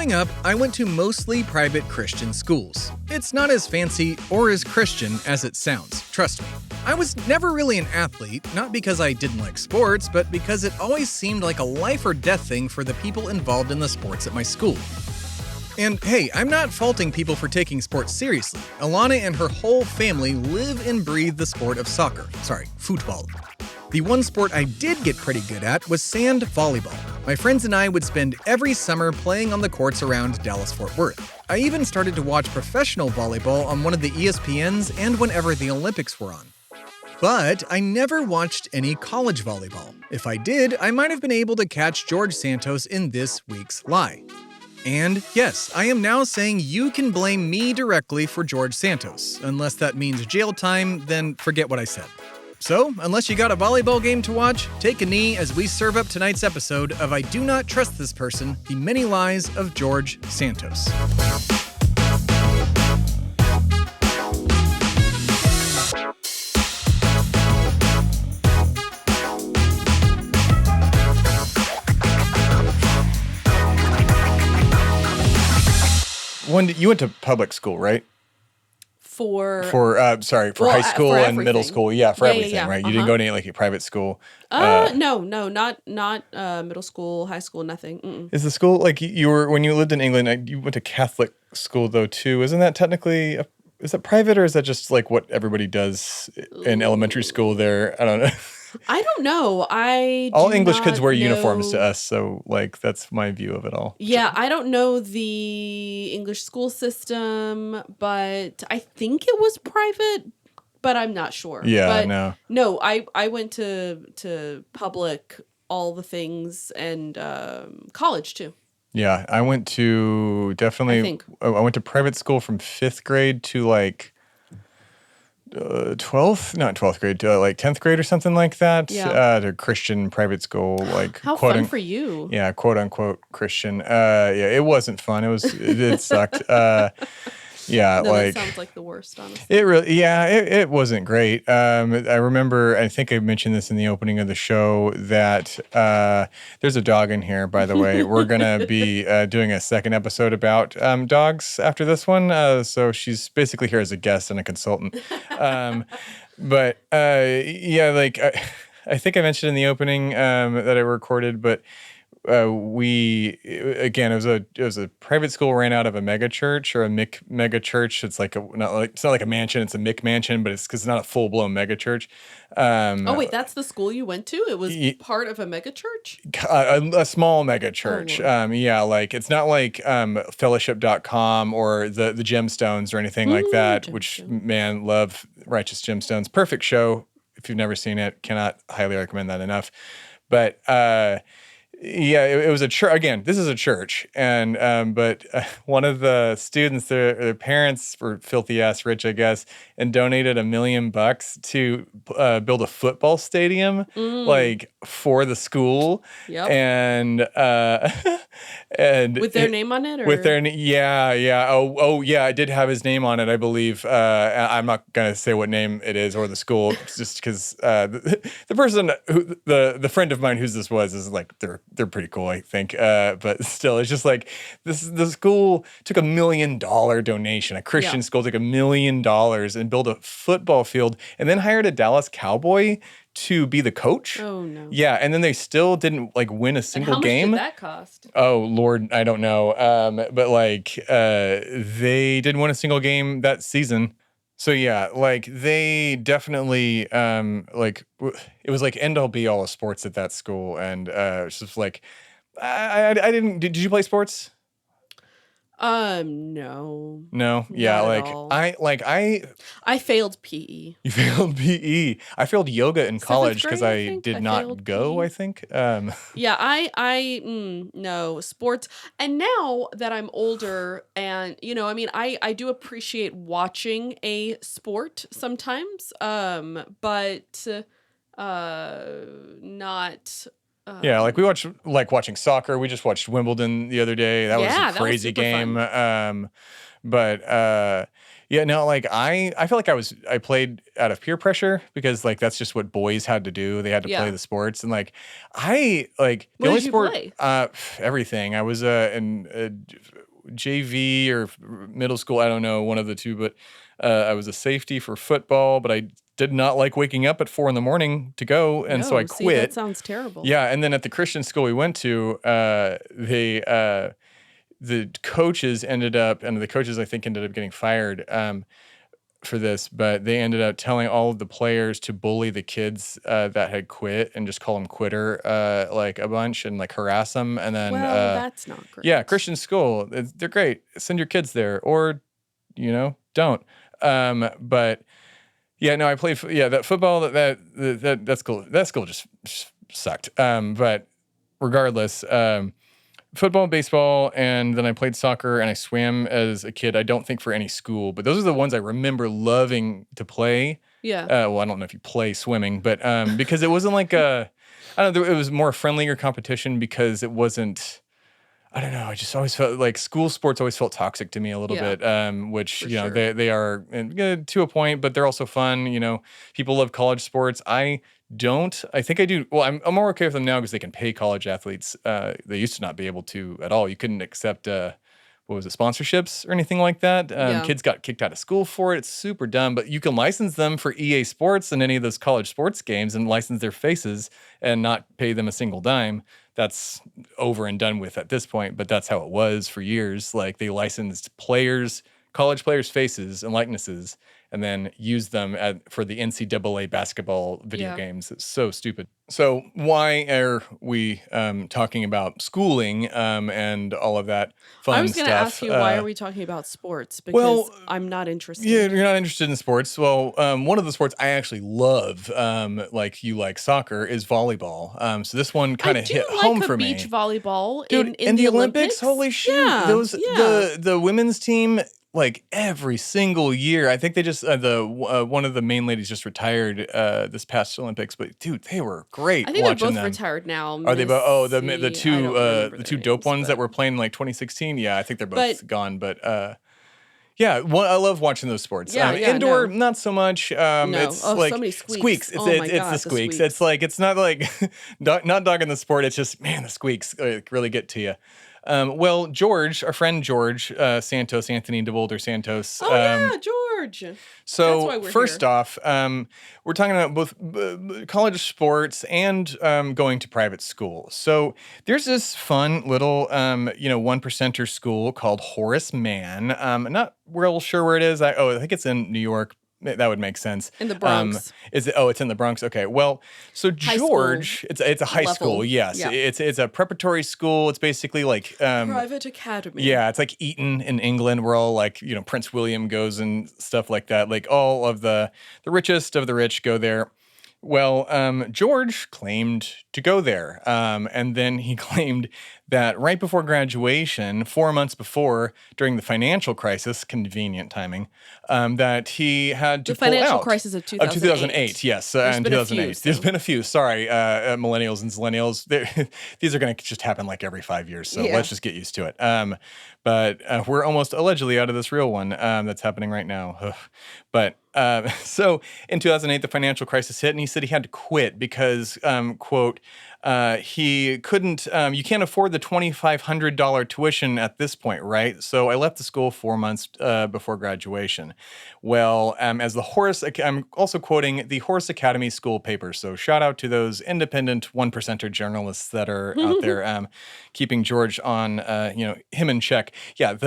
Growing up, I went to mostly private Christian schools. It's not as fancy or as Christian as it sounds, trust me. I was never really an athlete, not because I didn't like sports, but because it always seemed like a life or death thing for the people involved in the sports at my school. And hey, I'm not faulting people for taking sports seriously. Alana and her whole family live and breathe the sport of football. The one sport I did get pretty good at was sand volleyball. My friends and I would spend every summer playing on the courts around Dallas-Fort Worth. I even started to watch professional volleyball on one of the ESPNs and whenever the Olympics were on. But I never watched any college volleyball. If I did, I might have been able to catch George Santos in this week's Lie. And yes, I am now saying you can blame me directly for George Santos. Unless that means jail time, then forget what I said. So, unless you got a volleyball game to watch, take a knee as we serve up tonight's episode of I Do Not Trust This Person, The Many Lies of George Santos. You went to public school, right? For high school for and middle school. Yeah, for everything, yeah. right? You didn't go to any, a private school. No, not middle school, high school, nothing. Mm-mm. Is the school, when you lived in England, you went to Catholic school though too. Isn't that technically, is that private or is that just like what everybody does in elementary school there? I don't know. I don't know. All English kids wear uniforms to us, so that's my view of it all. Yeah, I don't know the English school system, but I think it was private, but I'm not sure. Yeah, but no, I went to public, all the things, and college too. Yeah, I went to I went to private school from 5th grade to 12th grade to 10th grade or something like that. Yeah. To Christian private school, how fun for you. Yeah, quote unquote Christian. Yeah, it wasn't fun. It sucked. Yeah, that sounds like the worst, honestly. It wasn't great. I remember, I think I mentioned this in the opening of the show, that there's a dog in here, by the way. We're going to be doing a second episode about dogs after this one. So she's basically here as a guest and a consultant. I think I mentioned in the opening that I recorded, but it was a private school ran out of a mega church or a mega church. It's it's not like a mansion, it's a McMansion, but it's because it's not a full blown mega church. Wait, that's the school you went to? It was part of a mega church? A small mega church. It's not like fellowship.com or the Gemstones or anything like that, which love Righteous Gemstones. Perfect show. If you've never seen it, cannot highly recommend that enough. But it was a church. Again, this is a church, and but one of the students, their parents were filthy ass rich, I guess, and donated $1 million to build a football stadium, for the school. Yep. And with their name on it, or? With their I did have his name on it, I believe. I'm not gonna say what name it is or the school, just because the person the friend of mine whose this was is they're pretty cool, I think. But still, it's just the school took $1 million donation. A Christian school took $1 million and built a football field, and then hired a Dallas Cowboy to be the coach. Oh no. Yeah, and then they still didn't win a single game. How much did that cost? Oh Lord, I don't know. But they didn't win a single game that season. So yeah, they definitely it was end all be all of sports at that school, and it's just I didn't. Did you play sports? No. No? Yeah, I failed PE. You failed PE. I failed yoga in college because I did not go, PE. I think. Yeah, no, sports. And now that I'm older and, I do appreciate watching a sport sometimes, but not... we watch watching soccer. We just watched Wimbledon the other day. That was a crazy game. Yeah, no, like I feel like I played out of peer pressure because like that's just what boys had to do. They had to play Yeah. the sports, and like I like the What only did you sport play? everything. I was in JV or middle school, I don't know, one of the two, but I was a safety for football, but I did not like waking up at 4 a.m. to go, and so I No, see, that quit. sounds terrible. Yeah, and then at the Christian school we went to, the coaches ended up, and the coaches I think ended up getting fired for this, but they ended up telling all of the players to bully the kids that had quit and just call them quitter like a bunch and like harass them. And then, Well, that's not great. yeah, Christian school, they're great. Send your kids there or, don't. But yeah, no, I played, that football, that school, just sucked. But regardless, football, baseball, and then I played soccer and I swam as a kid. I don't think for any school, but those are the ones I remember loving to play. Yeah. Well, I don't know if you play swimming, but because it wasn't like I don't know, it was more friendlier competition because it wasn't. I don't know. I just always felt like school sports always felt toxic to me a little bit, which For sure. sure. they are to a point, but they're also fun. People love college sports. I don't. I think I do. Well, I'm more okay with them now because they can pay college athletes. They used to not be able to at all. You couldn't accept what was it, sponsorships or anything like that. Kids got kicked out of school for it. It's super dumb, but you can license them for EA Sports and any of those college sports games and license their faces and not pay them a single dime. That's over and done with at this point, but that's how it was for years. Like they licensed college players' faces and likenesses, and then used them for the NCAA basketball video games. It's so stupid. So why are we talking about schooling and all of that fun stuff? I was going to ask you, why are we talking about sports? Because I'm not interested. Yeah, you're not interested in sports. Well, one of the sports I actually love, like you like soccer, is volleyball. So this one kind of hit home for me. Beach volleyball Dude, in the Olympics. Holy shit! Yeah, The women's team. Like every single year, I think they just one of the main ladies just retired this past Olympics. But dude, they were great. I think watching they're both them. retired now. Are they both? Oh, the two dope names, ones that were playing in like 2016. Yeah, I think they're both gone. But yeah, I love watching those sports. Indoor, not so much. It's like so many squeaks. Oh my God, the squeaks. It's like it's not like not dogging the sport. It's just the squeaks really get to you. Well, George, our friend George Santos, Anthony DeVolder Santos. Oh yeah, George. So That's why we're first here. off, we're talking about both college sports and going to private school. So there's this fun little, 1%er school called Horace Mann. I'm not real sure where it is. I think it's in New York. That would make sense. In the Bronx. Is it? Oh, it's in the Bronx. Okay. Well, so George, it's a high school. Yes, yeah. It's a preparatory school. It's basically like Private academy. Yeah, it's like Eton in England, where all like Prince William goes and stuff like that. Like all of the richest of the rich go there. Well, George claimed to go there, and then he claimed that right before graduation, 4 months before, during the financial crisis, convenient timing, that he had to pull out. The financial crisis of 2008. 2008, yes, in 2008. There's been a few. Sorry, millennials and zillennials. These are going to just happen like every 5 years, so let's just get used to it. But we're almost allegedly out of this real one that's happening right now. But so in 2008, the financial crisis hit, and he said he had to quit because, quote, he couldn't, you can't afford the $2,500 tuition at this point, right? So I left the school 4 months before graduation. Well, as I'm also quoting the Horace Academy school papers. So shout out to those independent 1%er journalists that are out there keeping George on, him in check. Yeah,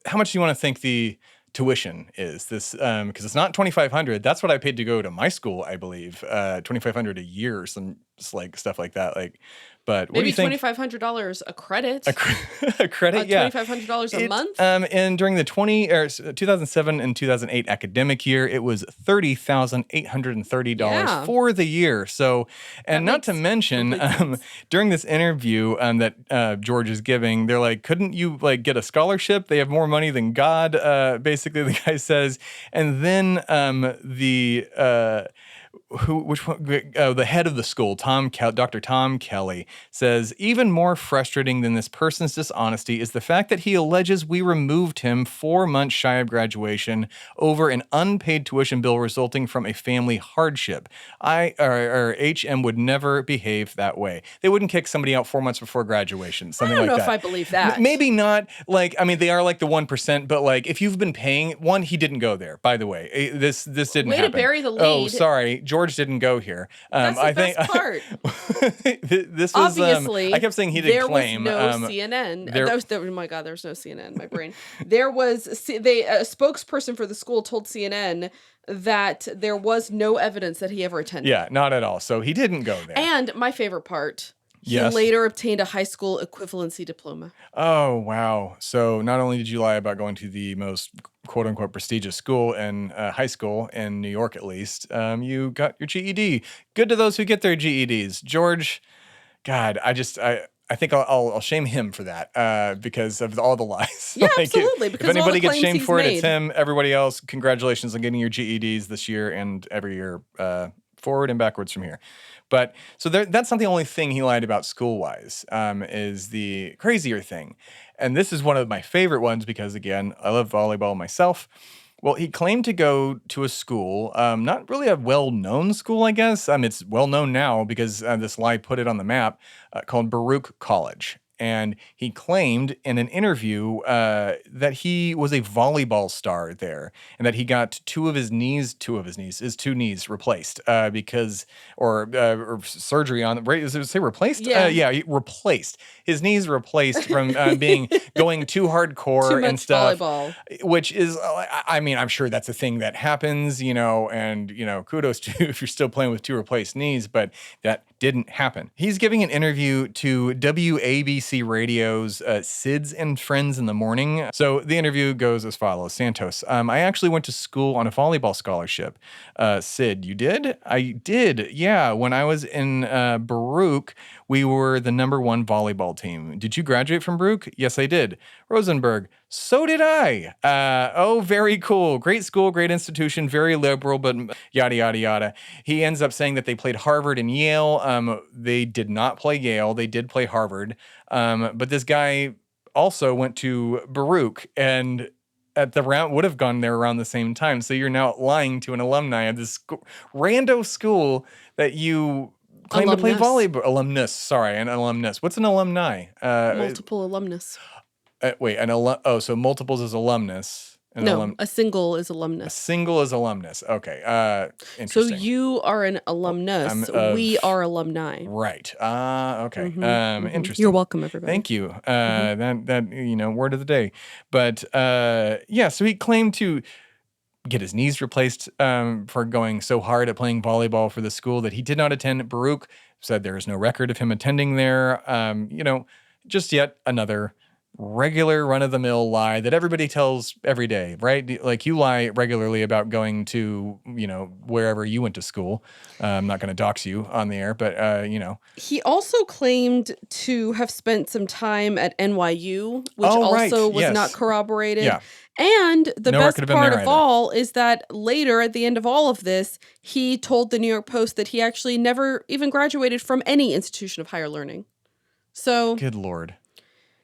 how much do you want to think the tuition is this because it's not $2,500. That's what I paid to go to my school, I believe. $2,500 a year or some like stuff like that. Like, but what do you think? $2,500 a credit. A credit, yeah. $2,500 a month. And during the 2007 and 2008 academic year, it was $30,830 for the year. So, and not to mention, during this interview that George is giving, they're like, couldn't you like get a scholarship? They have more money than God. Basically, the guy says, and then which one? The head of the school, Dr. Tom Kelly, says, even more frustrating than this person's dishonesty is the fact that he alleges we removed him 4 months shy of graduation over an unpaid tuition bill resulting from a family hardship. HM would never behave that way. They wouldn't kick somebody out 4 months before graduation, something like that. I don't know if I believe that. Maybe not. Like, I mean, they are like the 1%, but like, if you've been paying, he didn't go there, by the way. This didn't happen. Way to bury the lead. Oh, sorry. George didn't go here. That's the best part. This was, obviously, I kept saying he did claim. There was no CNN. Oh my God, there was no CNN in my brain. There was, a spokesperson for the school told CNN that there was no evidence that he ever attended. Yeah, not at all. So he didn't go there. And my favorite part, he yes. later obtained a high school equivalency diploma. Oh, wow. So not only did you lie about going to the most quote unquote prestigious school and high school in New York, at least, you got your GED. Good to those who get their GEDs. George, God, I think I'll shame him for that because of all the lies. Yeah, absolutely. Because if anybody gets shamed for it, made. It's him. Everybody else, congratulations on getting your GEDs this year and every year forward and backwards from here. But so that's not the only thing he lied about school-wise, is the crazier thing. And this is one of my favorite ones because, again, I love volleyball myself. Well, he claimed to go to a school, not really a well-known school, I guess. It's well-known now because this lie put it on the map, called Baruch College. And he claimed in an interview that he was a volleyball star there and that he got his two knees replaced or surgery on, right? Does it say replaced? Yeah. He replaced. His knees replaced from going too hardcore and stuff. Volleyball. Which is, I mean, I'm sure that's a thing that happens, and, kudos to you if you're still playing with 2 replaced knees, but that didn't happen. He's giving an interview to WABC Radio's Sid's and Friends in the Morning. So the interview goes as follows. Santos, I actually went to school on a volleyball scholarship. Sid, you did? I did, yeah. When I was in Baruch, we were the #1 volleyball team. Did you graduate from Baruch? Yes, I did. Rosenberg, so did I. Oh, very cool. Great school, great institution, very liberal, but yada, yada, yada. He ends up saying that they played Harvard and Yale. They did not play Yale. They did play Harvard. But this guy also went to Baruch and would have gone there around the same time. So you're now lying to an alumni of this rando school that you claim to play volleyball. An alumnus. What's an alumni? Multiple alumnus. So multiples is alumnus. A single is alumnus. A single is alumnus. Okay. Interesting. So you are an alumnus. We are alumni. Right. Okay. Mm-hmm. Interesting. You're welcome, everybody. Thank you. That word of the day. But so he claimed to get his knees replaced for going so hard at playing volleyball for the school that he did not attend. Baruch said there is no record of him attending there. Just yet another regular run-of-the-mill lie that everybody tells every day, right? Like you lie regularly about going to, wherever you went to school. I'm not going to dox you on the air, but, He also claimed to have spent some time at NYU, which was not corroborated. Yeah. And the best part of all is that later, at the end of all of this, he told the New York Post that he actually never even graduated from any institution of higher learning. So... Good Lord.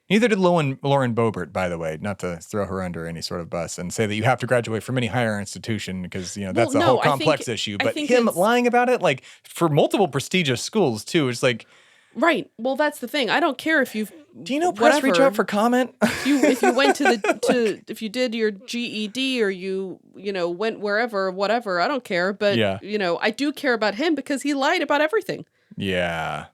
Neither did Lauren Boebert, by the way, not to throw her under any sort of bus and say that you have to graduate from any higher institution because, that's a whole complex issue. But him lying about it, like for multiple prestigious schools too, it's like... Right. Well, that's the thing. I don't care if you've... Do you know press reach out for comment? If you went if you did your GED or you went wherever, whatever, I don't care. But, I do care about him because he lied about everything. Yeah.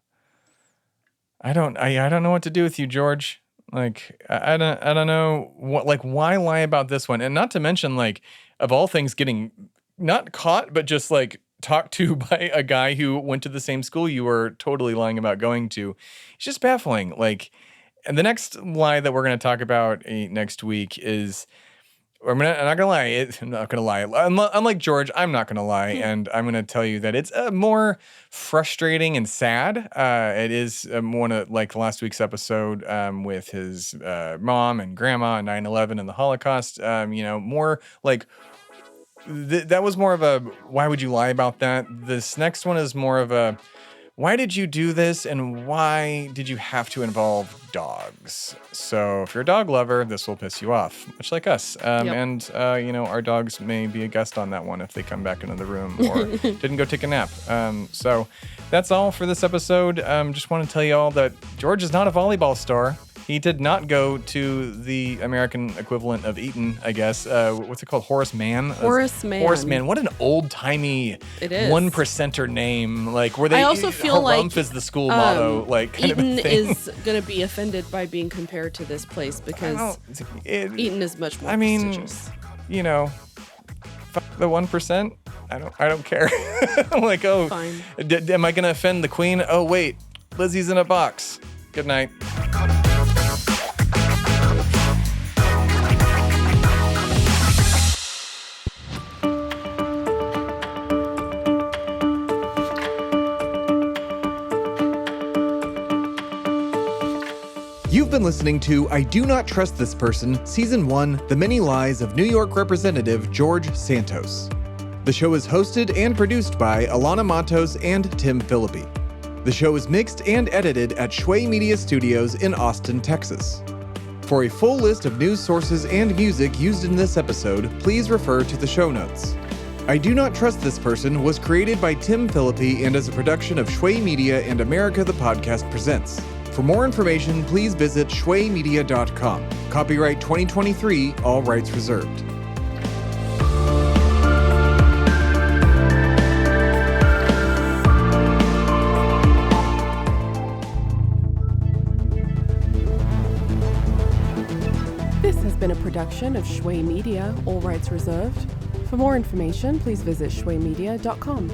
I don't know what to do with you, George. Like, I don't know why lie about this one? And not to mention, like, of all things, getting not caught, but just like talked to by a guy who went to the same school you were totally lying about going to. It's just baffling. Like, and the next lie that we're going to talk about next week is, I'm not going to lie. Unlike George, I'm not going to lie. And I'm going to tell you that it's more frustrating and sad. It is one of, like last week's episode with his mom and grandma and 9/11 and the Holocaust. More like that was more of a, why would you lie about that? This next one is more of a, why did you do this and why did you have to involve dogs? So if you're a dog lover, this will piss you off, much like us. And, our dogs may be a guest on that one if they come back into the room or didn't go take a nap. So that's all for this episode. Just want to tell you all that George is not a volleyball star. He did not go to the American equivalent of Eton, I guess. What's it called? Horace Mann? Horace Mann. Horace Mann. What an old-timey one percenter name. Like, where they, I also feel Harumph is the school motto. Like, kind Eton of a thing. is going to be offended by being compared to this place because Eton is much more prestigious. Fuck the 1%. I don't care. I'm like, oh, fine. Am I going to offend the queen? Oh, wait, Lizzie's in a box. Good night. You've been listening to I Do Not Trust This Person, Season 1, The Many Lies of New York Representative George Santos. The show is hosted and produced by Alana Matos and Tim Philippi. The show is mixed and edited at Shway Media Studios in Austin, Texas. For a full list of news sources and music used in this episode, please refer to the show notes. I Do Not Trust This Person was created by Tim Philippi and is a production of Shway Media and America the Podcast Presents. For more information, please visit shwaymedia.com. Copyright 2023, all rights reserved. This has been a production of Shway Media, all rights reserved. For more information, please visit shwaymedia.com.